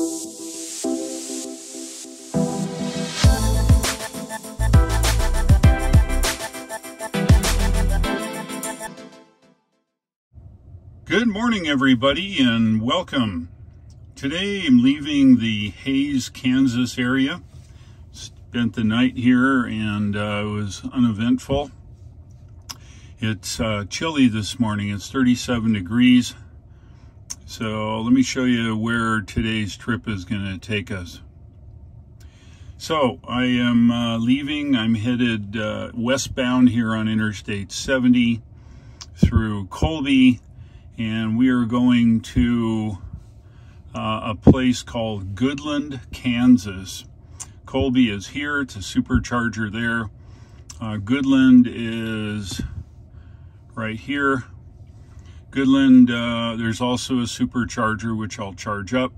Good morning, everybody, and welcome. Today I'm leaving the Hays, Kansas area. Spent the night here and it was uneventful. It's chilly this morning. It's 37 degrees. So let me show you where today's trip is going to take us. So I am leaving. I'm headed westbound here on Interstate 70 through Colby. And we are going to a place called Goodland, Kansas. Colby is here. It's a supercharger there. Goodland is right here. Goodland, there's also a supercharger, which I'll charge up.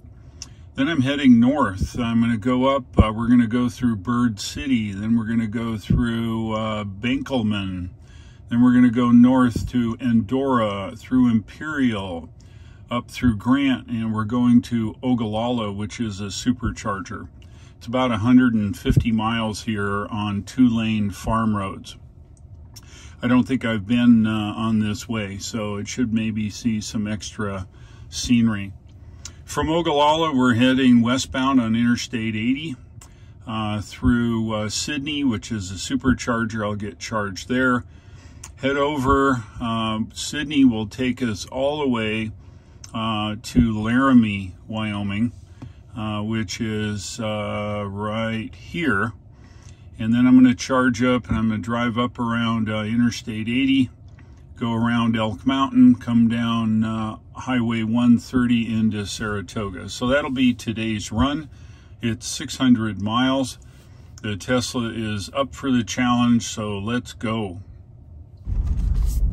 Then I'm heading north. I'm going to go up. We're going to go through Bird City. Then we're going to go through Benkelman. Then we're going to go north to Endora, through Imperial, up through Grant, and we're going to Ogallala, which is a supercharger. It's about 150 miles here on 2-lane farm roads. I don't think I've been on this way, so it should maybe see some extra scenery. From Ogallala, we're heading westbound on Interstate 80 through Sydney, which is a supercharger. I'll get charged there. Head over. Sydney will take us all the way to Laramie, Wyoming, which is right here. And then I'm going to charge up and I'm going to drive up around Interstate 80, go around Elk Mountain, come down Highway 130 into Saratoga. So that'll be today's run. It's 600 miles. The Tesla is up for the challenge, so let's go.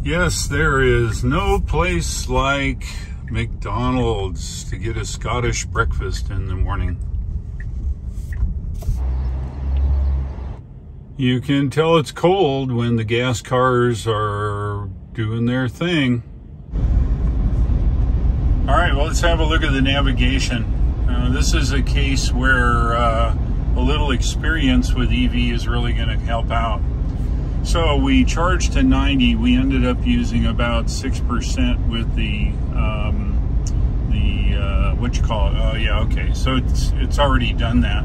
Yes, there is no place like McDonald's to get a Scottish breakfast in the morning. You can tell it's cold when the gas cars are doing their thing. All right, well, let's have a look at the navigation. This is a case where a little experience with EV is really going to help out. So we charged to 90. We ended up using about 6% with the what you call it? Oh yeah, okay. So it's already done that.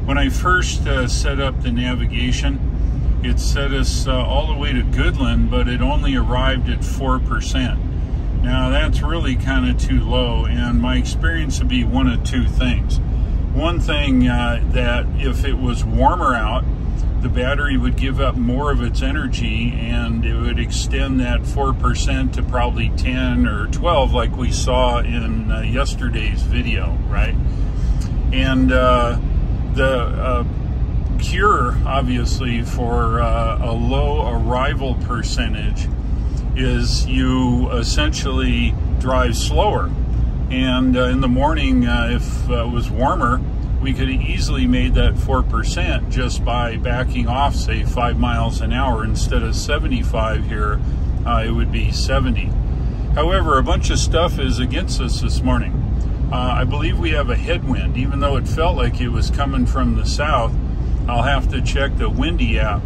When I first set up the navigation, it set us all the way to Goodland, but it only arrived at 4%. Now that's really kind of too low, and my experience would be one of two things. One thing that if it was warmer out, the battery would give up more of its energy and it would extend that 4% to probably 10 or 12 like we saw in yesterday's video, right? And the cure, obviously, for a low arrival percentage is you essentially drive slower. And in the morning, if it was warmer, we could have easily made that 4% just by backing off, say, 5 miles an hour. Instead of 75 here, it would be 70. However, a bunch of stuff is against us this morning. I believe we have a headwind, even though it felt like it was coming from the south. I'll have to check the windy app,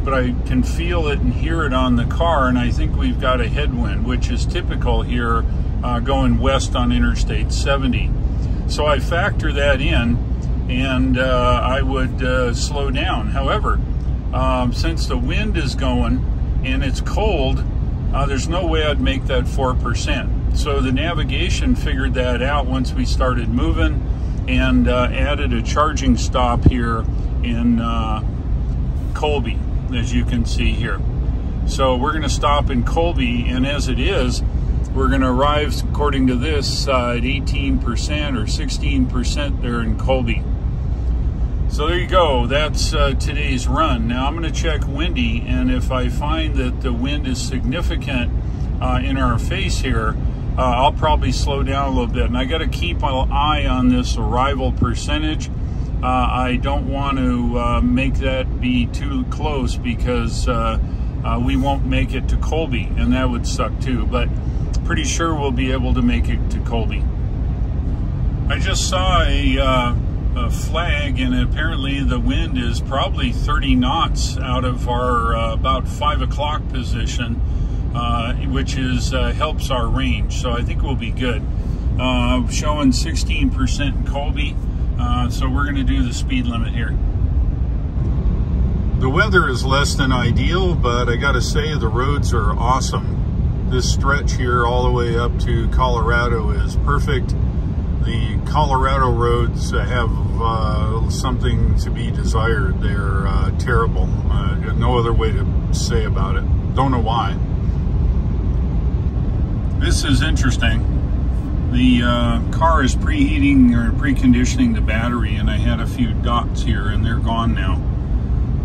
but I can feel it and hear it on the car, and I think we've got a headwind, which is typical here going west on Interstate 70. So I factor that in, and I would slow down. However, since the wind is going and it's cold, there's no way I'd make that 4%. So the navigation figured that out once we started moving and added a charging stop here in Colby, as you can see here. So we're going to stop in Colby, and as it is, we're going to arrive, according to this, at 18% or 16% there in Colby. So there you go. That's today's run. Now I'm going to check windy, and if I find that the wind is significant in our face here, I'll probably slow down a little bit. And I got to keep my eye on this arrival percentage. I don't want to make that be too close, because we won't make it to Colby, and that would suck too. But pretty sure we'll be able to make it to Colby. I just saw a flag, and apparently the wind is probably 30 knots out of our about 5 o'clock position, which is helps our range. So I think we'll be good. Showing 16% in Colby, so we're going to do the speed limit here. The weather is less than ideal, but I got to say the roads are awesome. This stretch here all the way up to Colorado is perfect. The Colorado roads have something to be desired. They're terrible. No other way to say about it. Don't know why. This is interesting. The car is preheating or preconditioning the battery, and I had a few dots here, and they're gone now.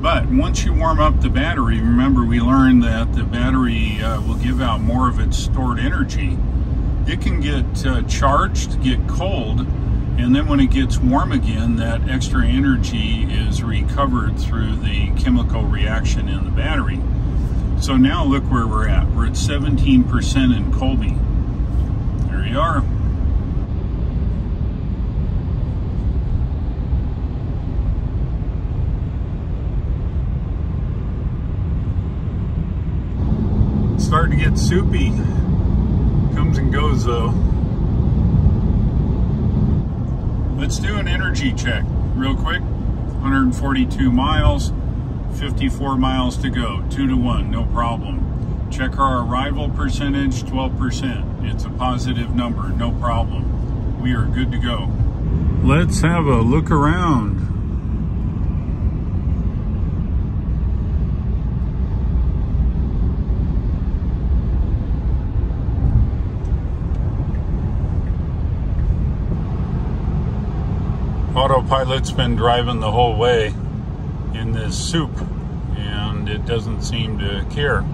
But once you warm up the battery, remember we learned that the battery will give out more of its stored energy. It can get charged, get cold, and then when it gets warm again, that extra energy is recovered through the chemical reaction in the battery. So now look where we're at. We're at 17% in Colby. There you are. It's starting to get soupy. Comes and goes though. Let's do an energy check real quick. 142 miles, 54 miles to go, 2 to 1, no problem. Check our arrival percentage, 12%. It's a positive number, no problem. We are good to go. Let's have a look around. Autopilot's been driving the whole way in this soup, and it doesn't seem to care.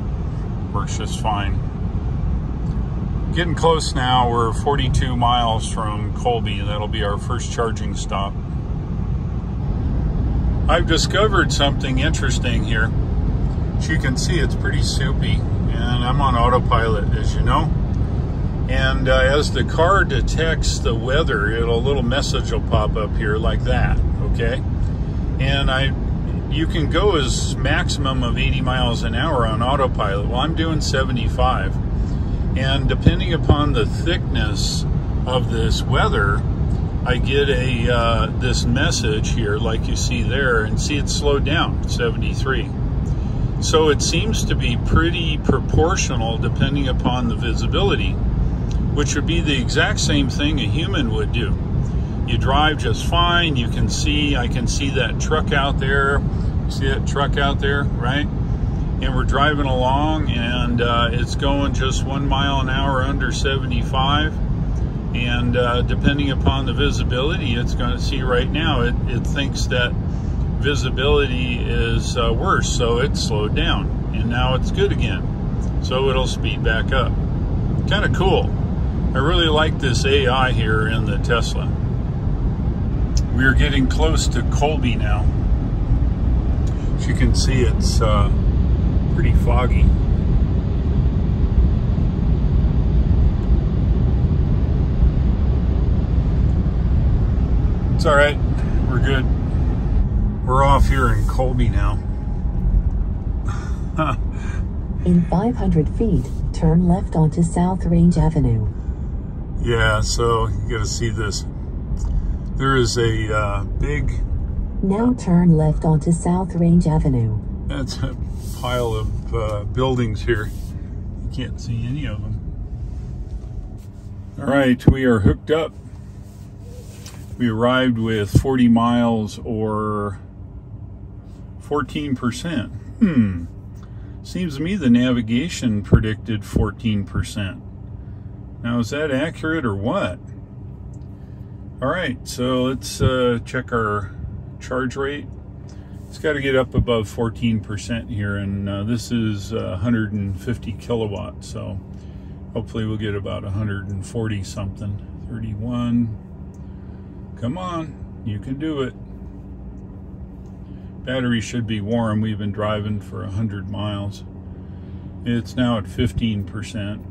Works just fine. Getting close now. We're 42 miles from Colby. That'll be our first charging stop. I've discovered something interesting here. As you can see, it's pretty soupy, and I'm on autopilot, as you know. And as the car detects the weather, a little message will pop up here like that, okay? And you can go as maximum of 80 miles an hour on autopilot. Well, I'm doing 75. And depending upon the thickness of this weather, I get this message here like you see there, and see it's slowed down, 73. So it seems to be pretty proportional depending upon the visibility, which would be the exact same thing a human would do. You drive just fine. You can see, I can see that truck out there. See that truck out there, right? And we're driving along, and it's going just 1 mile an hour under 75. And depending upon the visibility, it's going to see right now, it thinks that visibility is worse, so it's slowed down. And now it's good again. So it'll speed back up. Kind of cool. I really like this AI here in the Tesla. We are getting close to Colby now. As you can see, it's pretty foggy. It's all right. We're good. We're off here in Colby now. In 500 feet, turn left onto South Range Avenue. Yeah, so you got to see this. There is a big... Now turn left onto South Range Avenue. That's a pile of buildings here. You can't see any of them. All right, we are hooked up. We arrived with 40 miles or 14%. Seems to me the navigation predicted 14%. Now, is that accurate or what? All right, so let's check our charge rate. It's got to get up above 14% here, and this is 150 kilowatts, so hopefully we'll get about 140 something. 31. Come on, you can do it. Battery should be warm. We've been driving for 100 miles. It's now at 15%.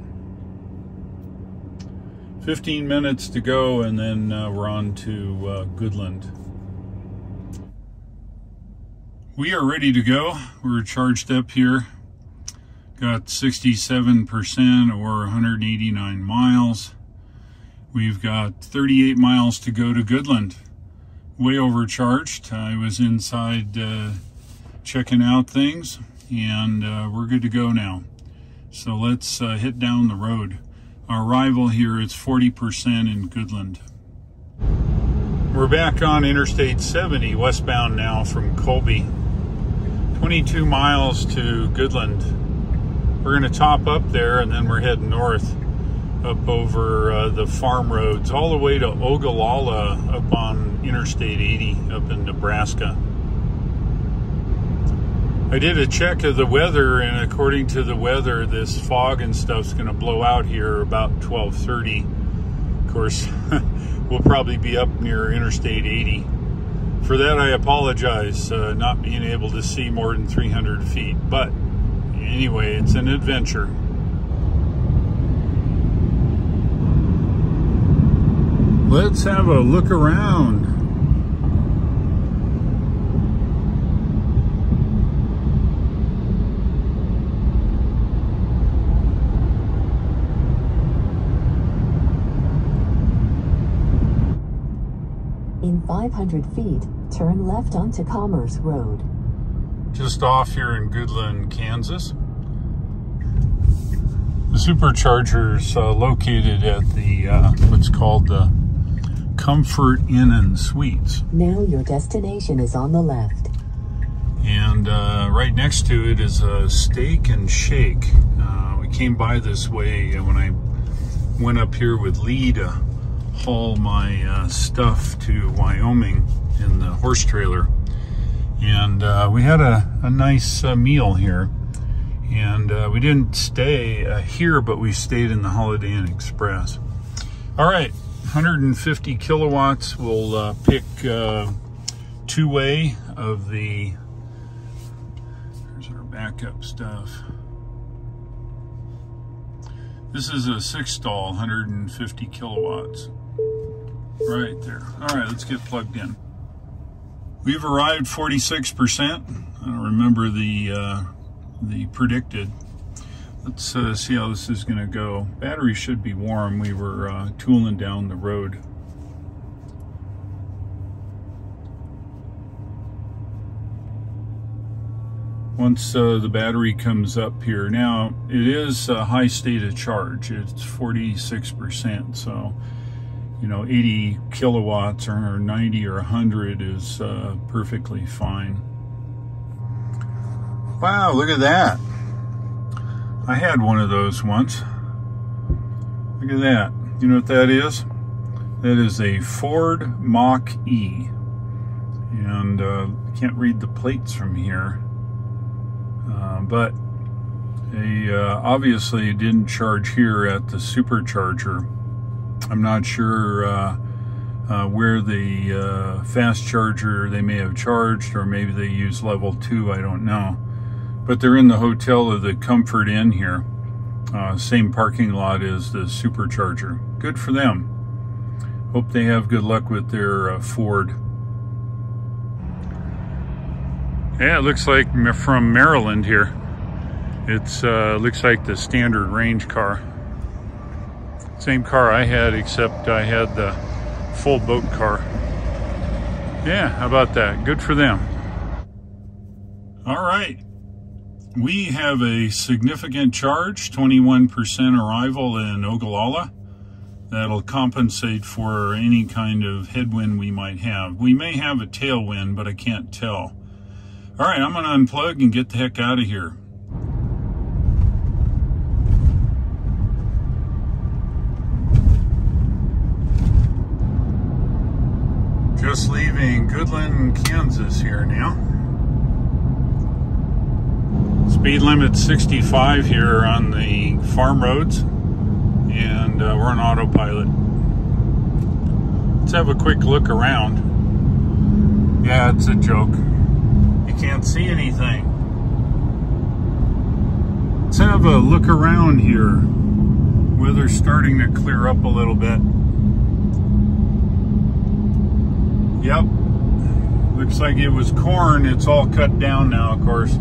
15 minutes to go, and then we're on to Goodland. We are ready to go. We're charged up here. Got 67% or 189 miles. We've got 38 miles to go to Goodland. Way overcharged. I was inside checking out things, and we're good to go now. So let's hit down the road. Our arrival here is 40% in Goodland. We're back on Interstate 70 westbound now from Colby. 22 miles to Goodland. We're going to top up there, and then we're heading north up over the farm roads all the way to Ogallala up on Interstate 80 up in Nebraska. I did a check of the weather, and according to the weather, this fog and stuff's going to blow out here about 12:30. Of course, we'll probably be up near Interstate 80. For that, I apologize, not being able to see more than 300 feet. But anyway, it's an adventure. Let's have a look around. In 500 feet, turn left onto Commerce Road. Just off here in Goodland, Kansas. The supercharger's located at the what's called the Comfort Inn and Suites. Now your destination is on the left. And right next to it is a Steak and Shake. We came by this way when I went up here with Lee to haul my stuff to Wyoming in the horse trailer. And we had a nice meal here. And we didn't stay here, but we stayed in the Holiday Inn Express. All right, 150 kilowatts. We'll pick two-way of the, here's our backup stuff. This is a 6-stall, 150 kilowatts. Right there. All right, let's get plugged in. We've arrived 46%. I don't remember the predicted. Let's see how this is going to go. Battery should be warm. We were tooling down the road. Once the battery comes up here, now it is a high state of charge. It's 46%, so you know, 80 kilowatts or 90 or 100 is perfectly fine. Wow, look at that. I had one of those once. Look at that. You know what that is? That is a Ford Mach-E. And can't read the plates from here. But they obviously didn't charge here at the supercharger. I'm not sure where the fast charger they may have charged, or maybe they use level 2, I don't know. But they're in the hotel of the Comfort Inn here. Same parking lot as the supercharger. Good for them. Hope they have good luck with their Ford. Yeah, it looks like from Maryland here. It's looks like the standard range car. Same car I had, except I had the full boat car. Yeah, how about that? Good for them. All right. We have a significant charge, 21% arrival in Ogallala. That'll compensate for any kind of headwind we might have. We may have a tailwind, but I can't tell. All right, I'm going to unplug and get the heck out of here. Just leaving Goodland, Kansas here now. Speed limit 65 here on the farm roads, and we're on autopilot. Let's have a quick look around. Yeah, it's a joke. You can't see anything. Let's have a look around here Weather's starting to clear up a little bit. Yep. Looks like it was corn. It's all cut down now, of course.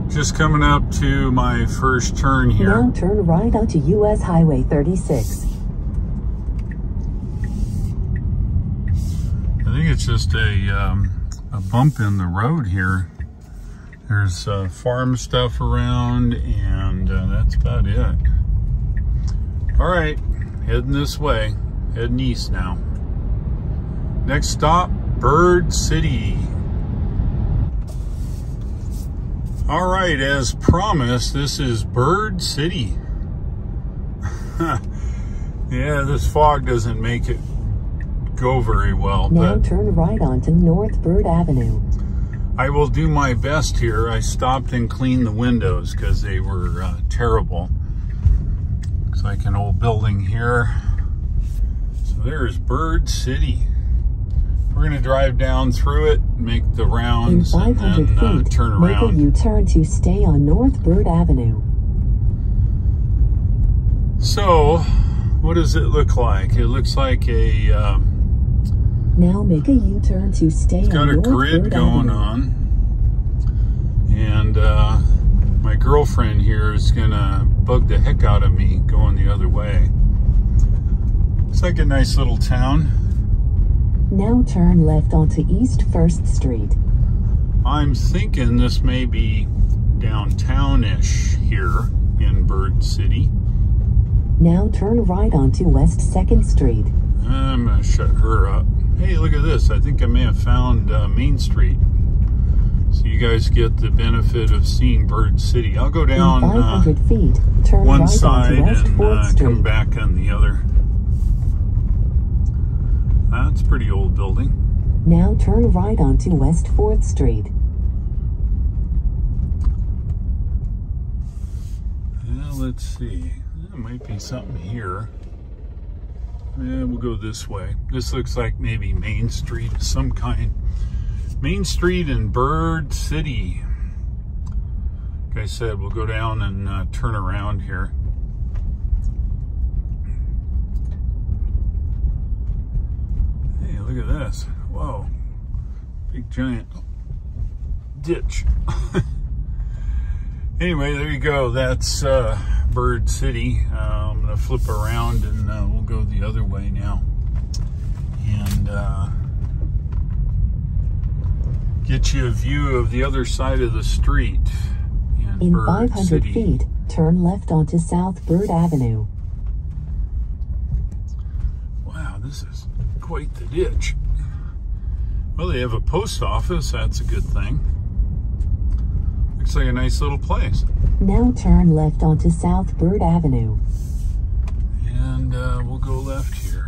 Just coming up to my first turn here. Now turn right onto US Highway 36. I think it's just a bump in the road here. There's farm stuff around, and that's about it. All right, heading this way, heading east now. Next stop, Bird City. All right, as promised, this is Bird City. Yeah, this fog doesn't make it go very well. Now but turn right onto North Bird Avenue. I will do my best here. I stopped and cleaned the windows because they were terrible. Looks like an old building here. So there's Bird City. We're going to drive down through it, make the rounds, In and 500 then feet, turn make a around. U-turn to stay on North Bird Avenue. So, what does it look like? It looks like a... Now make a U-turn to stay it's got on a North grid Bird going Avenue. on. And my girlfriend here is going to bug the heck out of me going the other way. It's like a nice little town. Now turn left onto East 1st Street. I'm thinking this may be downtown-ish here in Bird City. Now turn right onto West 2nd Street. I'm going to shut her up. Hey, look at this. I think I may have found Main Street. So you guys get the benefit of seeing Bird City. I'll go down In 500 feet, turn one right side onto West and 4th Street. come back on the other. That's a pretty old building. Now turn right onto West 4th Street. Well, let's see. There might be something here. Yeah, we'll go this way. This looks like maybe Main Street of some kind. Main Street in Bird City. Like I said, we'll go down and turn around here. Hey, look at this. Whoa. Big giant ditch. Anyway, there you go. That's Bird City. I'm going to flip around and we'll go the other way now. And get you a view of the other side of the street In Bird 500 City. feet, turn left onto South Bird Avenue. Wow, this is quite the ditch. Well, they have a post office. That's a good thing. Looks like a nice little place. Now turn left onto South Bird Avenue. And we'll go left here.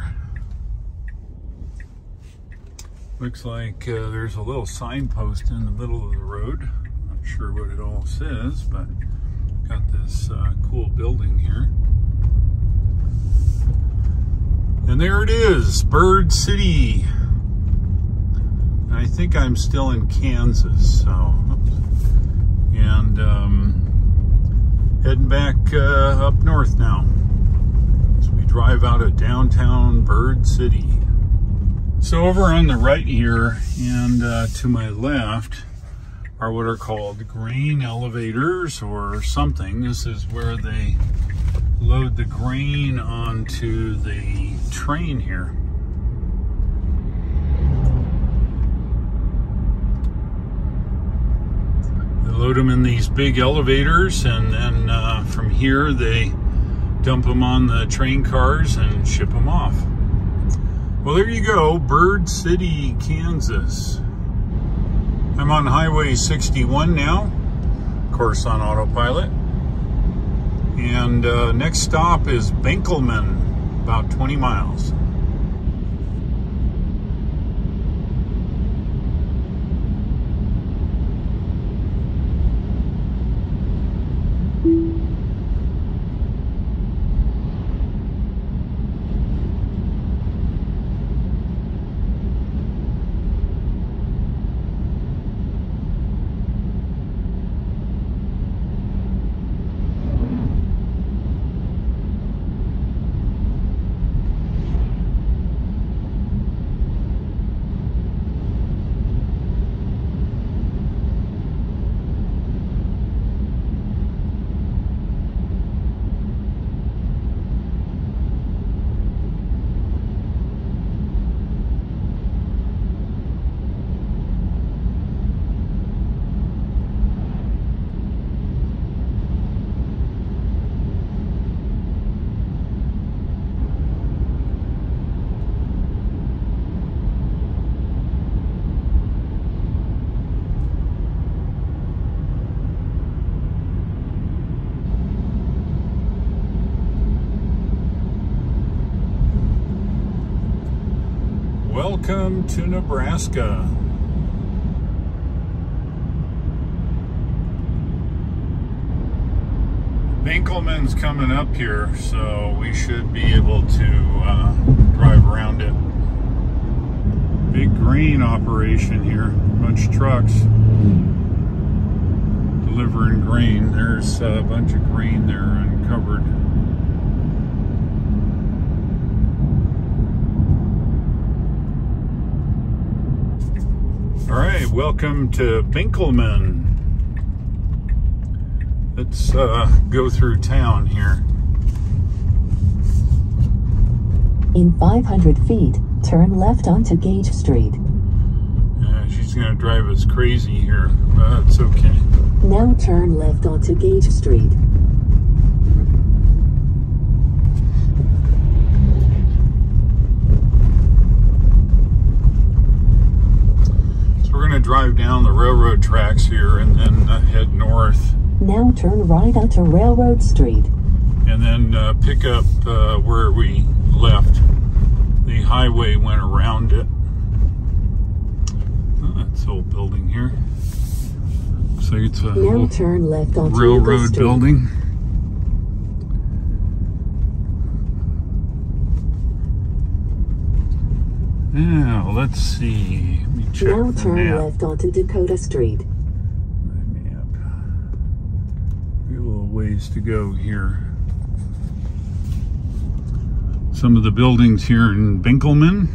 Looks like there's a little signpost in the middle of the road. Not sure what it all says, but got this cool building here. And there it is, Bird City. And I think I'm still in Kansas, so. And heading back up north now. So we drive out of downtown Bird City. So over on the right here and to my left are what are called grain elevators or something. This is where they load the grain onto the train here. They load them in these big elevators, and then from here they dump them on the train cars and ship them off. Well, there you go, Bird City, Kansas. I'm on Highway 61 now, of course on autopilot. And next stop is Benkelman, about 20 miles. Welcome to Nebraska. Binkelman's coming up here, so we should be able to drive around it. Big grain operation here, bunch of trucks delivering grain. There's a bunch of grain there uncovered. All right, welcome to Binkelman. Let's go through town here. In 500 feet, turn left onto Gage Street. She's gonna drive us crazy here, but it's okay. Now turn left onto Gage Street. So we're gonna drive down the railroad tracks here and then head north. Now turn right onto Railroad Street. And then pick up where we left. The highway went around it. Oh, that's the old building here. Looks like it's a now turn left onto railroad Street. building. Now, let's see. Let me check now the turn map. left onto Dakota Street. A little ways to go here. Some of the buildings here in Binkelman.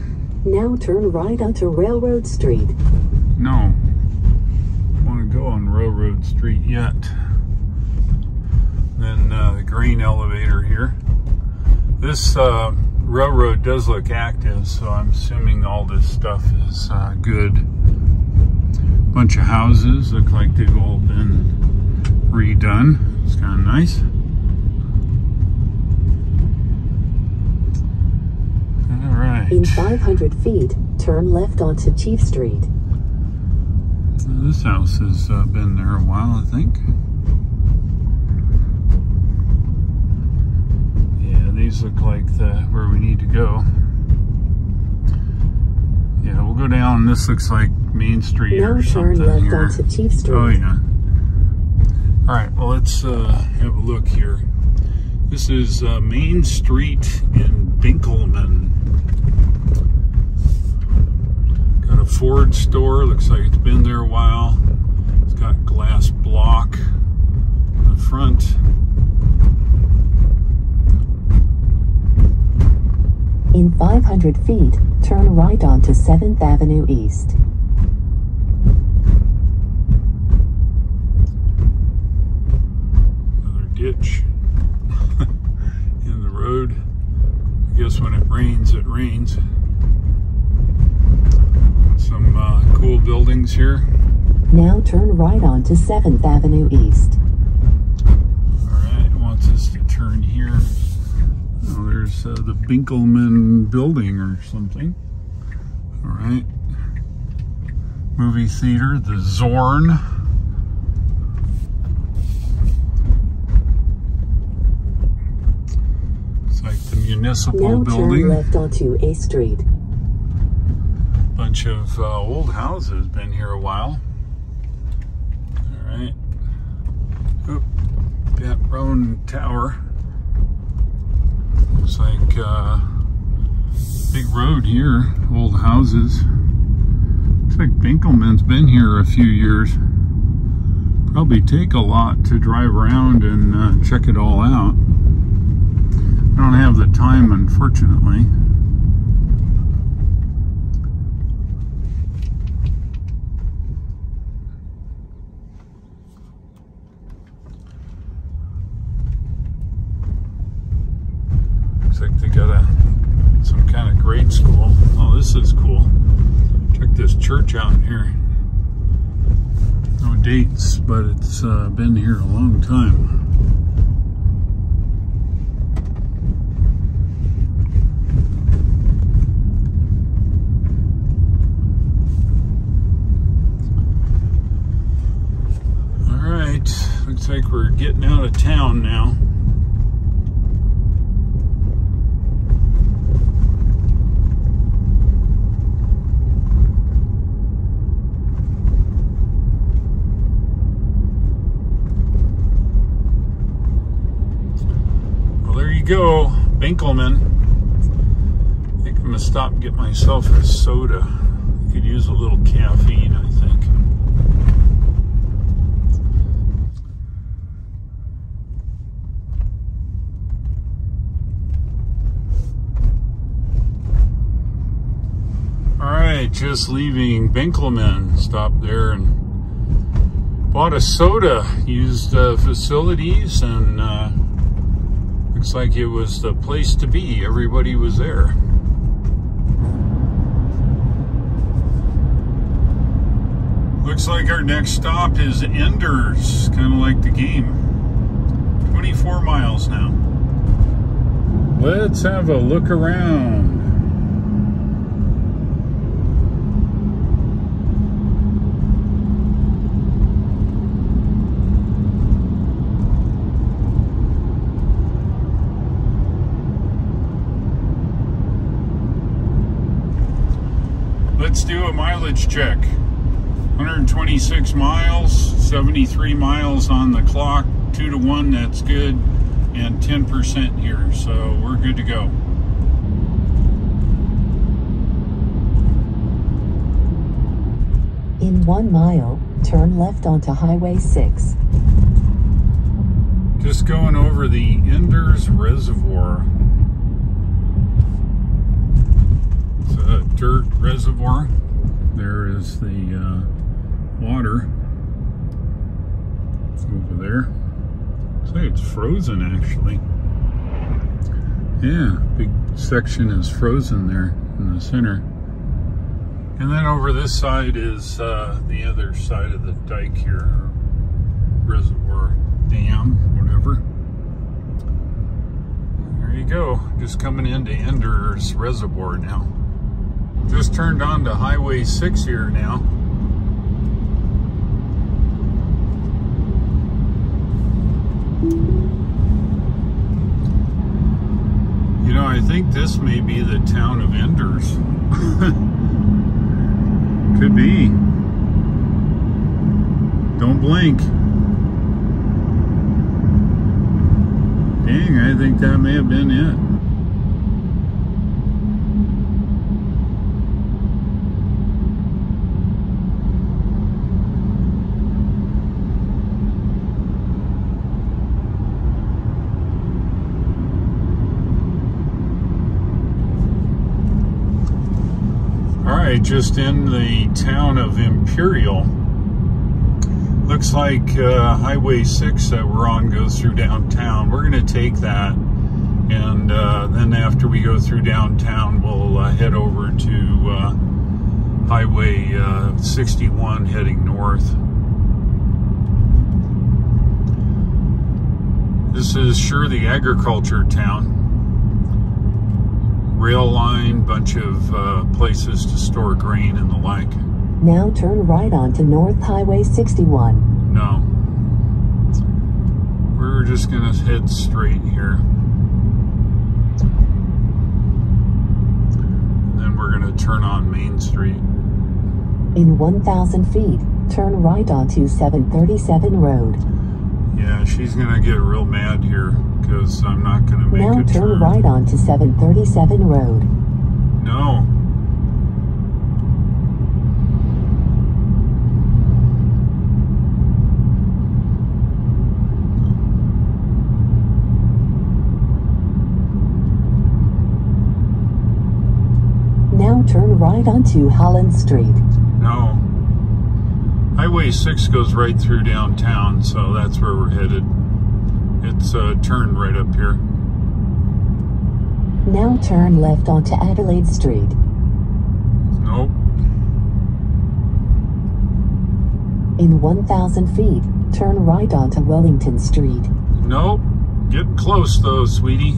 Now turn right onto Railroad Street. No, don't want to go on Railroad Street yet. Then the grain elevator here. This railroad does look active, so I'm assuming all this stuff is good. Bunch of houses, look like they've all been redone. It's kind of nice. All right. In 500 feet, turn left onto Chief Street. This house has been there a while, I think. Yeah, these look like where we need to go. Yeah, we'll go down. This looks like Main Street now or something turn left here. onto Chief Street. Oh yeah. All right, well, let's have a look here. This is Main Street in Binkelman. Got a Ford store, looks like it's been there a while. It's got glass block in the front. In 500 feet, turn right onto 7th Avenue East. Ditch in the road. I guess when it rains, it rains. Some cool buildings here. Now turn right onto 7th Avenue East. Alright, it wants us to turn here. Oh, there's the Binkelman building or something. Alright. Movie theater, the Zorn. Municipal now building. turn left onto A Street. Bunch of old houses, been here a while. All right. Oop, Bent Roan Tower. Looks like big road here, old houses. Looks like Binkelman's been here a few years. Probably take a lot to drive around and check it all out. I don't have the time, unfortunately. Looks like they got some kind of grade school. Oh, this is cool. Check this church out here. No dates, but it's been here a long time. Looks like we're getting out of town now. go, Binkelman. I think I'm gonna stop and get myself a soda. Could use a little caffeine, I think. All right, just leaving Binkelman. Stopped there and bought a soda. Used facilities, and looks like it was the place to be. Everybody was there. Looks like our next stop is Enders, kind of like the game. 24 miles now. Let's have a look around. Let's do a mileage check. 126 miles, 73 miles on the clock, 2 to 1, that's good, and 10% here, so we're good to go. In 1 mile, turn left onto Highway 6. Just going over the Enders Reservoir. It's a dirt reservoir. There is the water over there. Looks like it's frozen, actually. Yeah, big section is frozen there in the center. And then over this side is the other side of the dike here, or reservoir, dam, whatever. There you go, just coming into Enders Reservoir now. Just turned on to Highway 6 here now. You know, I think this may be the town of Enders. Could be. Don't blink. Dang, I think that may have been it. Just in the town of Imperial. Looks like Highway 6 that we're on goes through downtown. We're going to take that, and then after we go through downtown, we'll head over to Highway 61 heading north. This is sure the agriculture town. Rail line, bunch of places to store grain and the like. Now turn right onto North Highway 61. No. We're just gonna head straight here. And then we're gonna turn on Main Street. In 1,000 feet, turn right onto 737 Road. Yeah, she's gonna get real mad here because I'm not gonna make now a turn. Now turn right onto 737 Road. No. Now turn right onto Holland Street. No. Highway 6 goes right through downtown, so that's where we're headed. It's a turn right up here. Now turn left onto Adelaide Street. Nope. In 1,000 feet, turn right onto Wellington Street. Nope. Get close though, sweetie.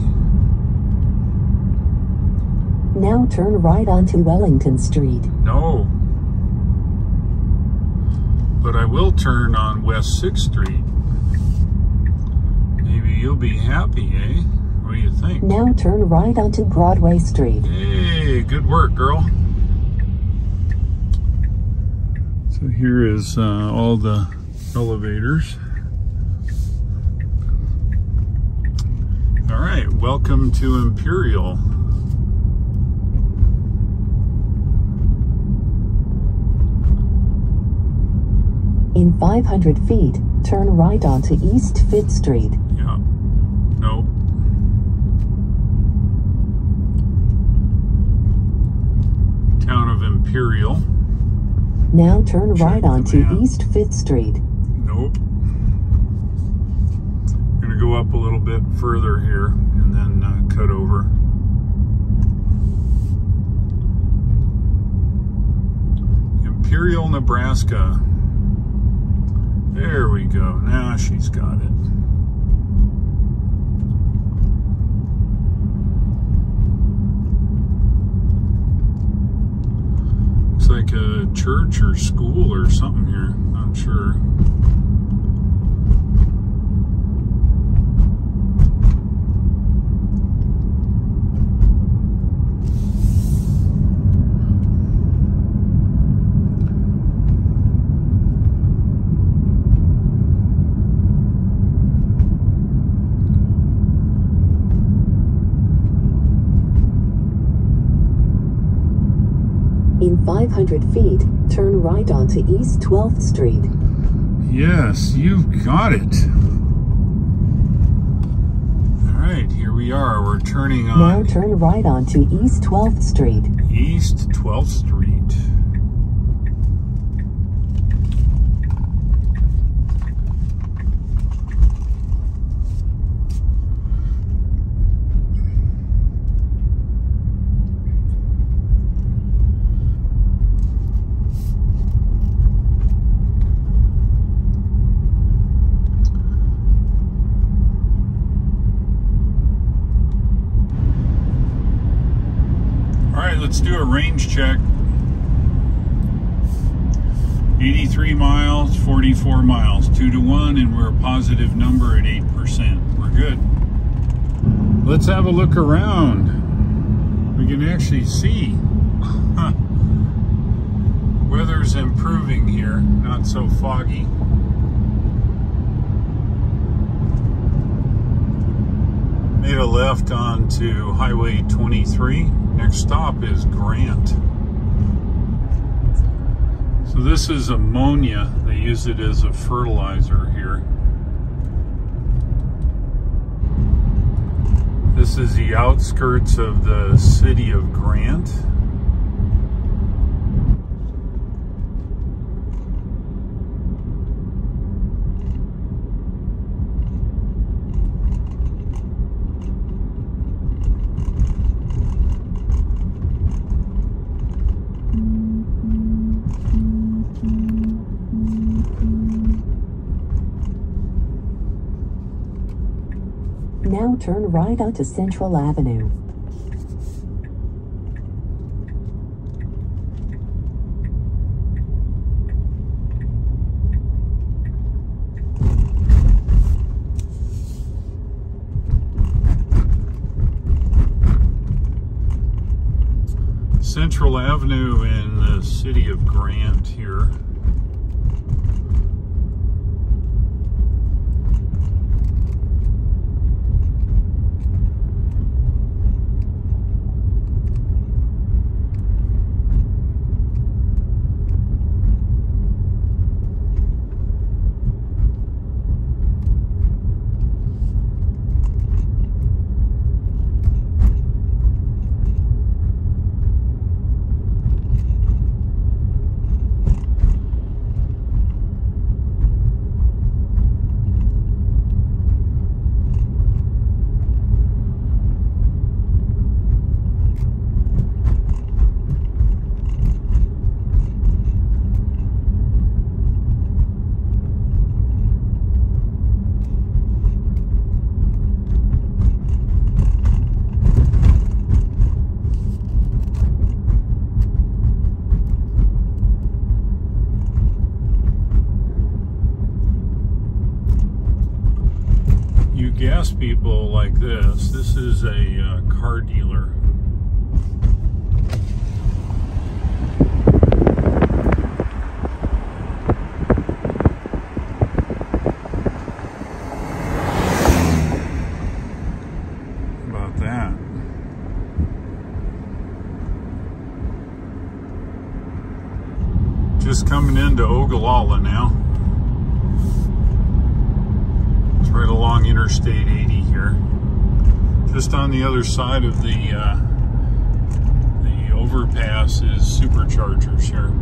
Now turn right onto Wellington Street. No. But I will turn on West 6th Street. Maybe you'll be happy, eh? What do you think? Now turn right onto Broadway Street. Hey, good work, girl. So here is all the elevators. All right, welcome to Imperial. In 500 feet, turn right onto East 5th Street. Yeah. Nope. Town of Imperial. Now turn right the onto map. East 5th Street. Nope. Gonna go up a little bit further here and then cut over. Imperial, Nebraska. There we go. Now she's got it. Looks like a church or school or something here. Not sure. In 500 feet, turn right onto East 12th Street. Yes, you've got it. All right, here we are. We're turning on. Now turn right onto East 12th Street. East 12th Street. Let's do a range check. 83 miles, 44 miles, 2-to-1, and we're a positive number at 8%. We're good. Let's have a look around. We can actually see. Weather's improving here, not so foggy. Made a left onto Highway 23. Next stop is Grant. So this is ammonia. They use it as a fertilizer here. This is the outskirts of the city of Grant. Now turn right onto Central Avenue. Central Avenue in the city of Grant here. Gas people like this. This is a car dealer. into Ogallala now. It's right along Interstate 80 here. Just on the other side of the overpass is superchargers here.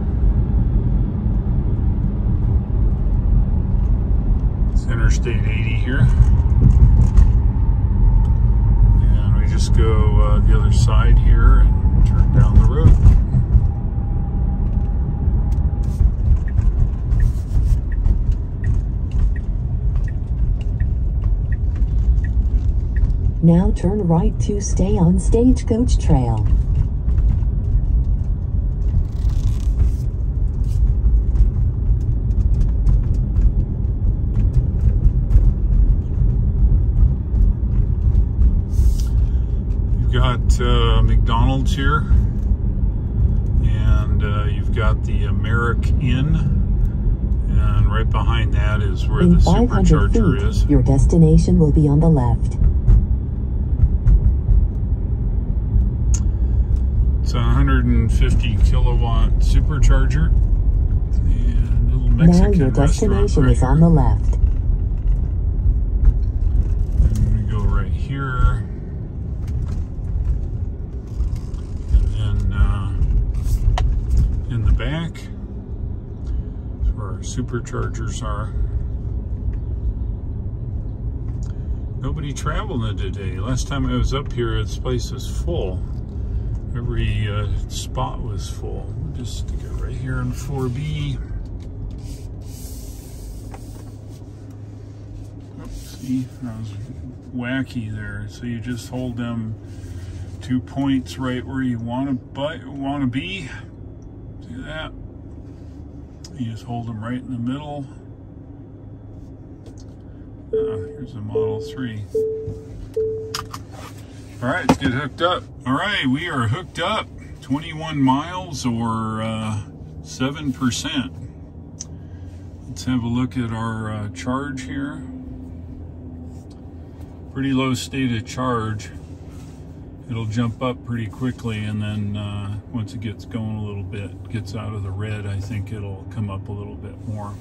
It's Interstate 80 here. And we just go the other side here and turn down the road. Now turn right to stay on Stagecoach Trail. You've got McDonald's here, and you've got the American Inn, and right behind that is where the supercharger is. Your destination will be on the left. It's a 150 kilowatt supercharger. And a little Mexican now your destination right is on the left. And we go right here. And then in the back is where our superchargers are. Nobody traveling today. Last time I was up here, this place is full. Every spot was full. We'll just stick it right here in 4B. Oops, see, that was wacky there. So you just hold them 2 points right where you want to be. See that? You just hold them right in the middle. Here's a Model 3. All right, let's get hooked up. All right, we are hooked up. 21 miles or 7%. Let's have a look at our charge here. Pretty low state of charge. It'll jump up pretty quickly, and then once it gets going a little bit, gets out of the red, I think it'll come up a little bit more.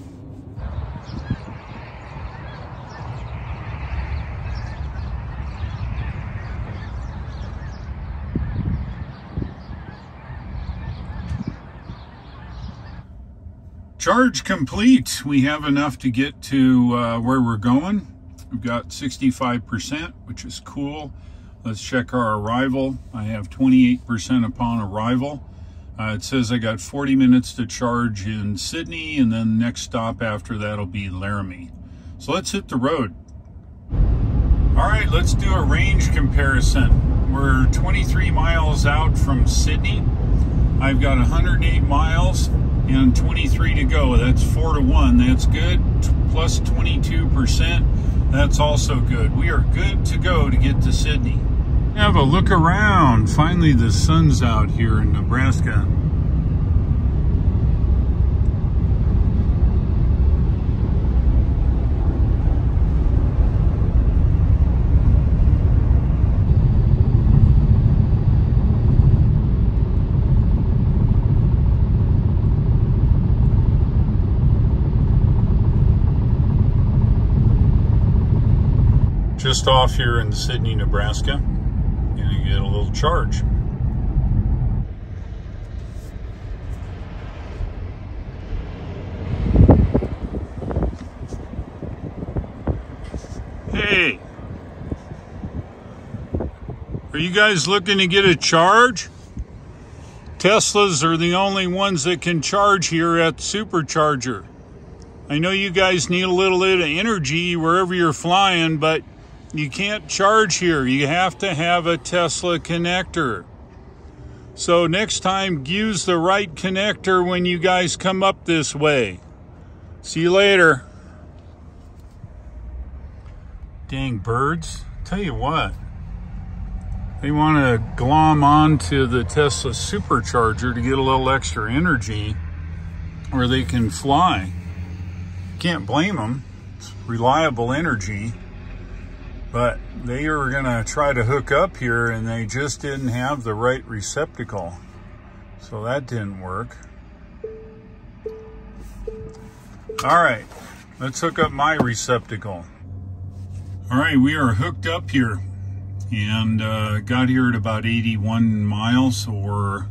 Charge complete. We have enough to get to where we're going. We've got 65%, which is cool. Let's check our arrival. I have 28% upon arrival. It says I got 40 minutes to charge in Sydney, and then the next stop after that will be Laramie. So let's hit the road. All right, let's do a range comparison. We're 23 miles out from Sydney. I've got 108 miles and 23 to go. That's 4 to 1. That's good. Plus 22%. That's also good. We are good to go to get to Sydney. Have a look around. Finally, the sun's out here in Nebraska. Just off here in Sydney, Nebraska. Gonna get a little charge. Hey, are you guys looking to get a charge? Teslas are the only ones that can charge here at the supercharger. I know you guys need a little bit of energy wherever you're flying, but you can't charge here. You have to have a Tesla connector. So next time, use the right connector when you guys come up this way. See you later. Dang birds. Tell you what, they want to glom onto the Tesla supercharger to get a little extra energy where they can fly. Can't blame them. It's reliable energy. But they were gonna try to hook up here and they just didn't have the right receptacle. So that didn't work. All right, let's hook up my receptacle. All right, we are hooked up here and got here at about 81 miles or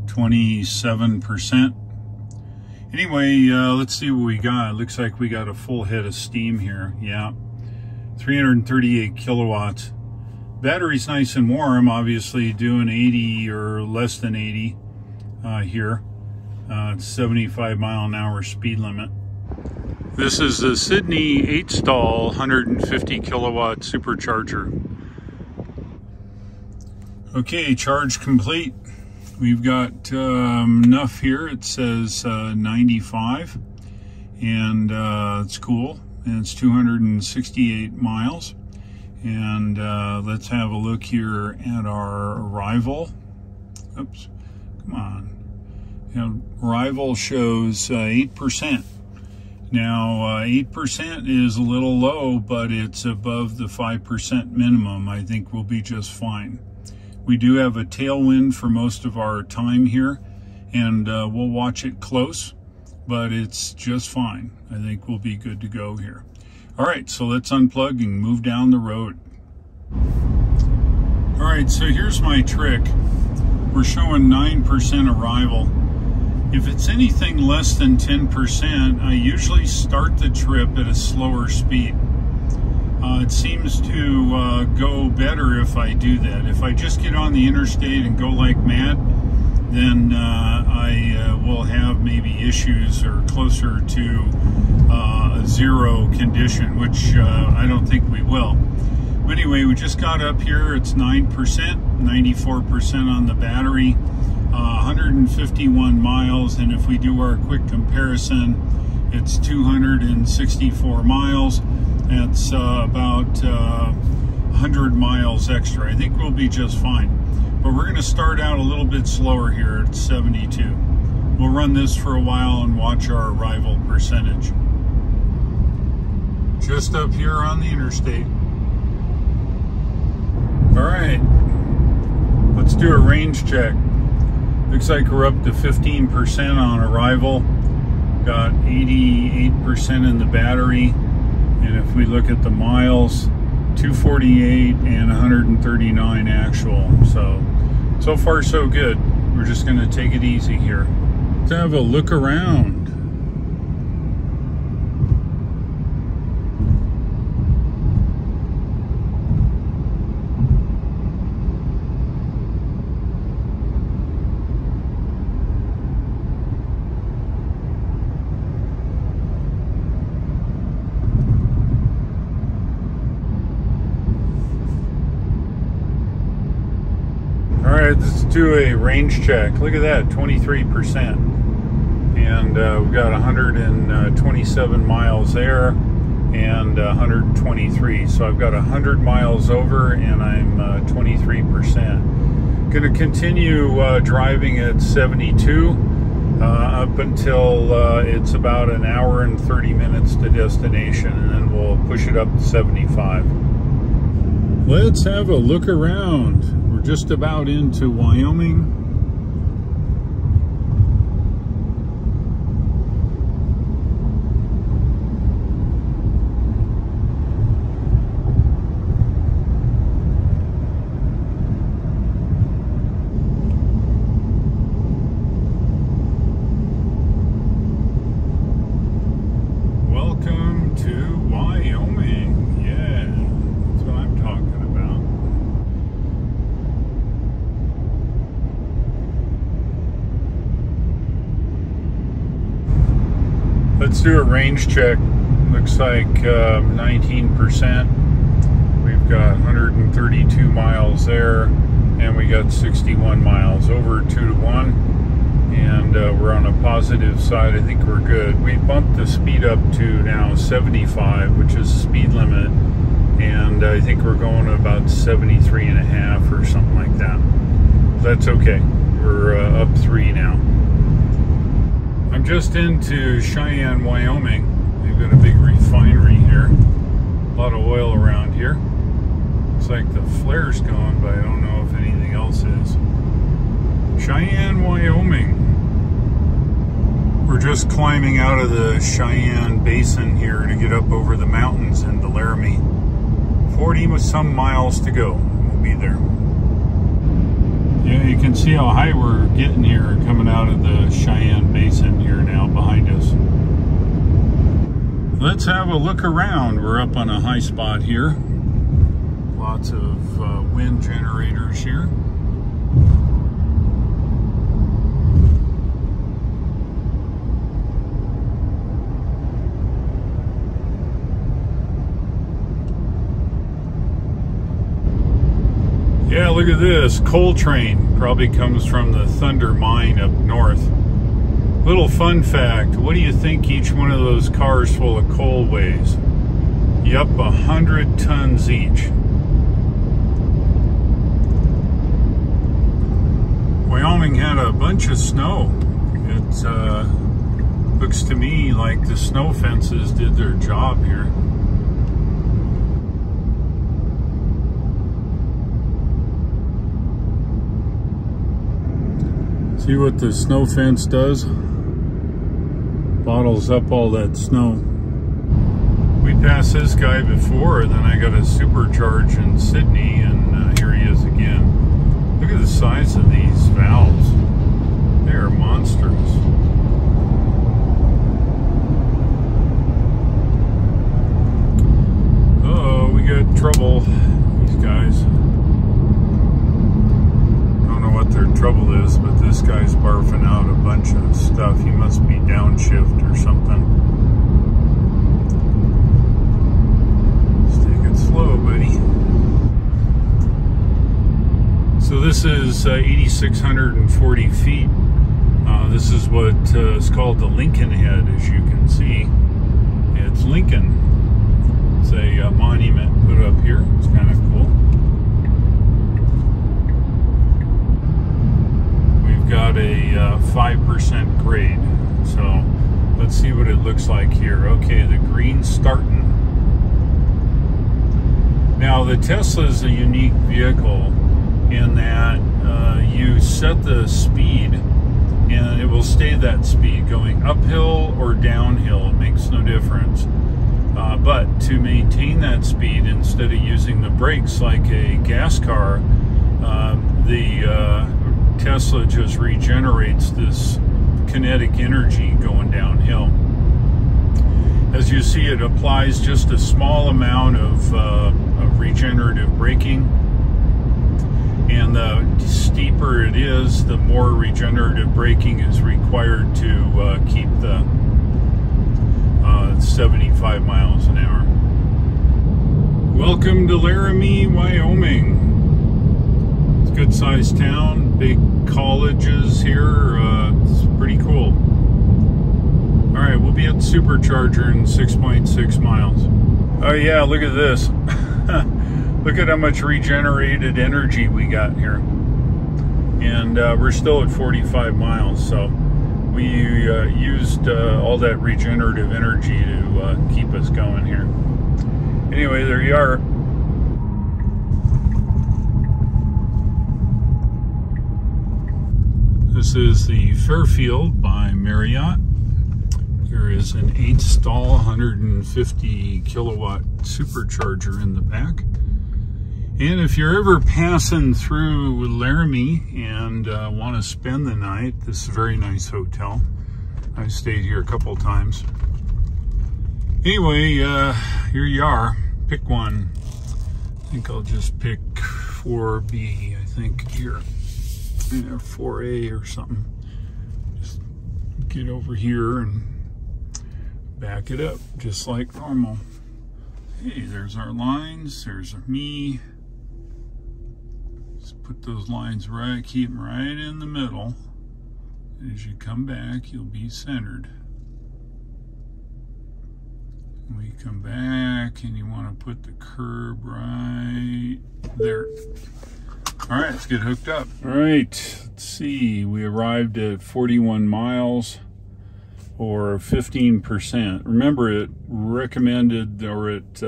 27%. Anyway, let's see what we got. It looks like we got a full head of steam here. Yeah, 338 kilowatts. Battery's nice and warm, obviously doing 80 or less than 80 here. It's 75 mile an hour speed limit. This is the Sydney 8-stall 150 kilowatt supercharger. Okay, charge complete. We've got enough here. It says 95, and it's cool. And it's 268 miles. And let's have a look here at our arrival. Oops, come on. Arrival shows 8%. Now, 8% is a little low, but it's above the 5% minimum. I think we'll be just fine. We do have a tailwind for most of our time here, and we'll watch it close, but it's just fine. I think we'll be good to go here. All right, so let's unplug and move down the road. All right, so here's my trick. We're showing 9% arrival. If it's anything less than 10%, I usually start the trip at a slower speed. It seems to go better if I do that. If I just get on the interstate and go like mad, then I will have maybe issues or closer to a zero condition, which I don't think we will. But anyway, we just got up here. It's 9%, 94% on the battery, 151 miles, and if we do our quick comparison, it's 264 miles. That's about 100 miles extra. I think we'll be just fine. But we're going to start out a little bit slower here at 72. We'll run this for a while and watch our arrival percentage. Just up here on the interstate. All right, let's do a range check. Looks like we're up to 15% on arrival. Got 88% in the battery. And if we look at the miles, 248 and 139 actual. So far so good. We're just going to take it easy here. Let's have a look around. All right, let's do a range check. Look at that, 23%. And we've got 127 miles there and 123. So I've got 100 miles over and I'm 23%. Gonna continue driving at 72 up until it's about an hour and 30 minutes to destination, and then we'll push it up to 75. Let's have a look around. We're just about into Wyoming. Welcome to Wyoming. Yeah, that's what I'm talking about. Let's do a range check. Looks like 19%. We've got 132 miles there, and we got 61 miles, over 2 to 1. And we're on a positive side. I think we're good. We bumped the speed up to now 75, which is the speed limit. And I think we're going about 73 and a half or something like that. That's okay. We're up 3 now. I'm just into Cheyenne, Wyoming. They've got a big refinery here. A lot of oil around here. Looks like the flare's going, but I don't know if anything else is. Cheyenne, Wyoming. We're We're just climbing out of the Cheyenne Basin here to get up over the mountains into Laramie. 40 with some miles to go. We'll be there. Yeah, you can see how high we're getting here coming out of the Cheyenne Basin here now behind us. Let's have a look around. We're up on a high spot here. Lots of wind generators here. Yeah, look at this. Coal train probably comes from the Thunder mine up north. Little fun fact, what do you think each one of those cars full of coal weighs? Yup, 100 tons each. Wyoming had a bunch of snow. It looks to me like the snow fences did their job here. See what the snow fence does? Bottles up all that snow. We passed this guy before, and then I got a supercharge in Sydney, and here he is again. Look at the size of these valves. They are monstrous. Uh-oh, we got trouble. These guys. What their trouble is, but this guy's barfing out a bunch of stuff. He must be downshift or something. Just take it slow, buddy. So this is 8,640 feet. This is what is called the Lincoln Head, as you can see. It's Lincoln. It's a monument put up here. It's kind of cool. Got a 5% grade, so let's see what it looks like here. Okay, the green's starting. Now the Tesla is a unique vehicle in that you set the speed and it will stay that speed going uphill or downhill. It makes no difference, but to maintain that speed, instead of using the brakes like a gas car, the Tesla just regenerates this kinetic energy going downhill. As you see, it applies just a small amount of regenerative braking, and the steeper it is, the more regenerative braking is required to keep the 75 miles an hour. Welcome to Laramie, Wyoming. Good sized town, big colleges here. It's pretty cool. All right, we'll be at the supercharger in 6.6 miles. Oh yeah, look at this. Look at how much regenerated energy we got here. And we're still at 45 miles, so we used all that regenerative energy to keep us going here. Anyway, there you are. This is the Fairfield by Marriott. There is an 8-stall, 150 kilowatt supercharger in the back. And if you're ever passing through Laramie and want to spend the night, this is a very nice hotel. I've stayed here a couple times. Anyway, here you are. Pick one. I think I'll just pick 4B, I think, here. 4A or something. Just get over here and back it up just like normal. Hey, there's our lines. There's me. Just put those lines right, keep them right in the middle. As you come back, you'll be centered. We come back and you want to put the curb right there. All right, let's get hooked up. All right, let's see. We arrived at 41 miles or 15%. Remember, it recommended, or it,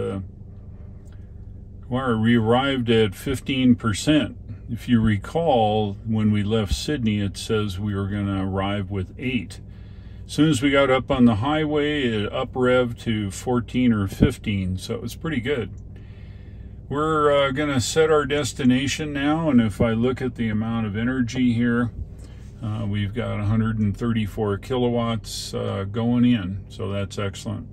we arrived at 15%. If you recall, when we left Sydney, it says we were going to arrive with 8. As soon as we got up on the highway, it up revved to 14 or 15, so it was pretty good. We're going to set our destination now, and if I look at the amount of energy here, we've got 134 kilowatts going in, so that's excellent.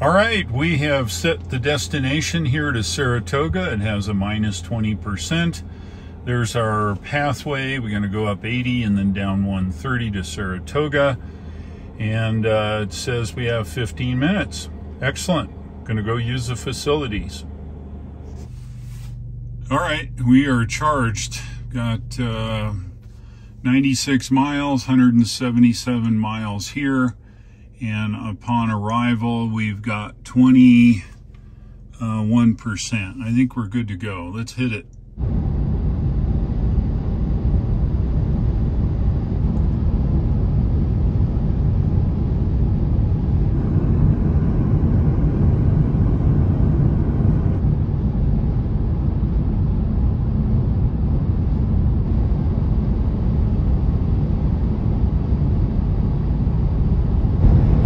All right, we have set the destination here to Saratoga. It has a minus 20%. There's our pathway. We're going to go up 80 and then down 130 to Saratoga. And it says we have 15 minutes. Excellent. Going to go use the facilities. All right, we are charged. Got 96 miles, 177 miles here. And upon arrival, we've got 21%. I think we're good to go. Let's hit it.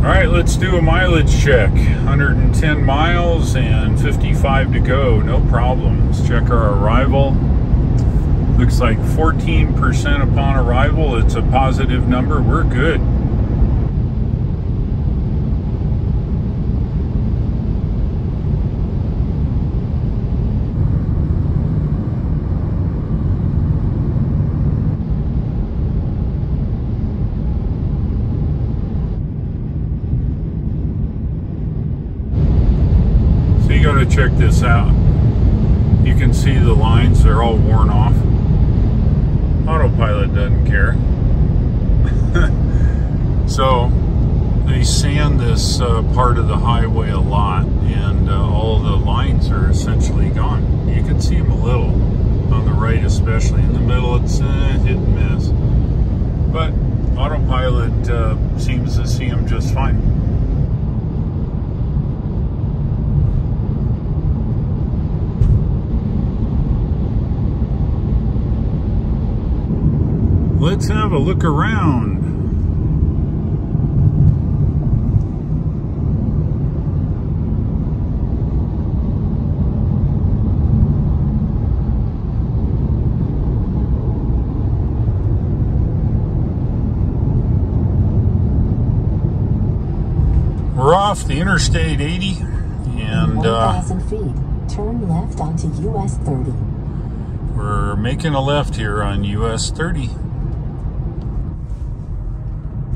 All right, let's do a mileage check. 110 miles and 55 to go, no problem. Let's check our arrival. Looks like 14% upon arrival. It's a positive number. We're good. You got to check this out. You can see the lines, they're all worn off. Autopilot doesn't care. So they sand this part of the highway a lot, and all the lines are essentially gone. You can see them a little on the right, especially. In the middle, it's hit and miss. But autopilot seems to see them just fine. Let's have a look around. We're off the Interstate 80 and 1,000 feet, turn left onto US 30. We're making a left here on US 30.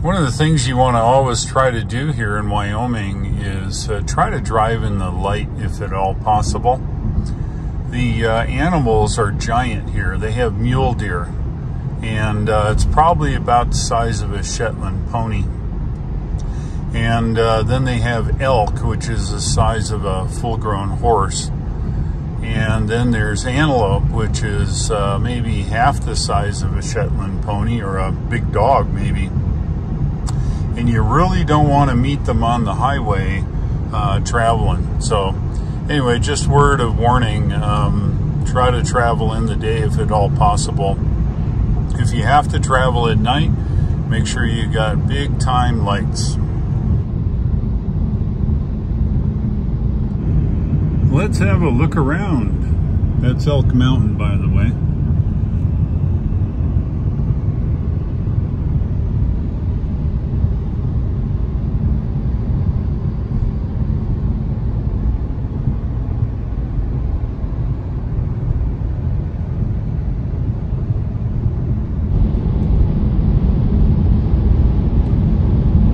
One of the things you want to always try to do here in Wyoming is try to drive in the light if at all possible. The animals are giant here. They have mule deer, and it's probably about the size of a Shetland pony. And then they have elk, which is the size of a full-grown horse. And then there's antelope, which is maybe half the size of a Shetland pony, or a big dog maybe. And you really don't want to meet them on the highway traveling. So anyway, just word of warning, try to travel in the day if at all possible. If you have to travel at night, make sure you got big time lights. Let's have a look around. That's Elk Mountain, by the way.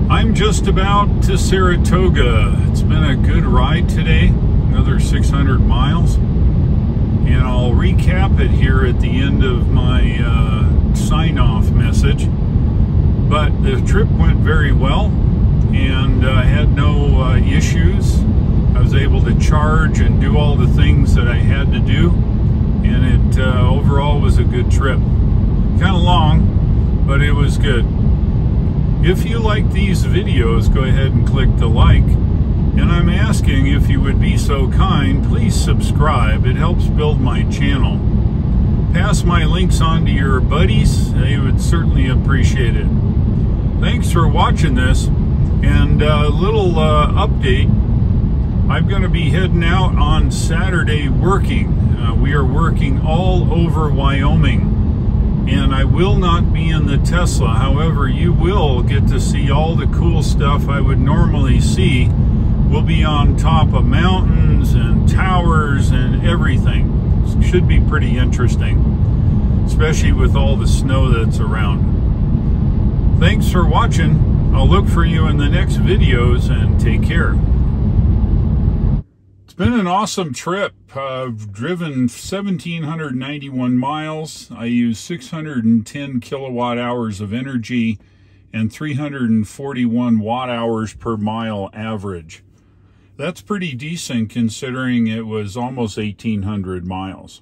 I'm just about to Saratoga. It's been a good ride today, another 600 miles. And I'll recap it here at the end of my sign-off message. But the trip went very well, and I had no issues. I was able to charge and do all the things that I had to do, and it overall was a good trip. Kind of long, but it was good. If you like these videos, go ahead and click the like. And I'm asking if you would be so kind, please subscribe. It helps build my channel. Pass my links on to your buddies. They would certainly appreciate it. thanks for watching this. And a little update. I'm going to be heading out on Saturday working. We are working all over Wyoming. And I will not be in the Tesla. However, you will get to see all the cool stuff I would normally see. We'll be on top of mountains and towers and everything. It should be pretty interesting, especially with all the snow that's around. Thanks for watching. I'll look for you in the next videos, and take care. It's been an awesome trip. I've driven 1,791 miles. I use 610 kilowatt hours of energy and 341 watt hours per mile average. That's pretty decent considering it was almost 1,800 miles.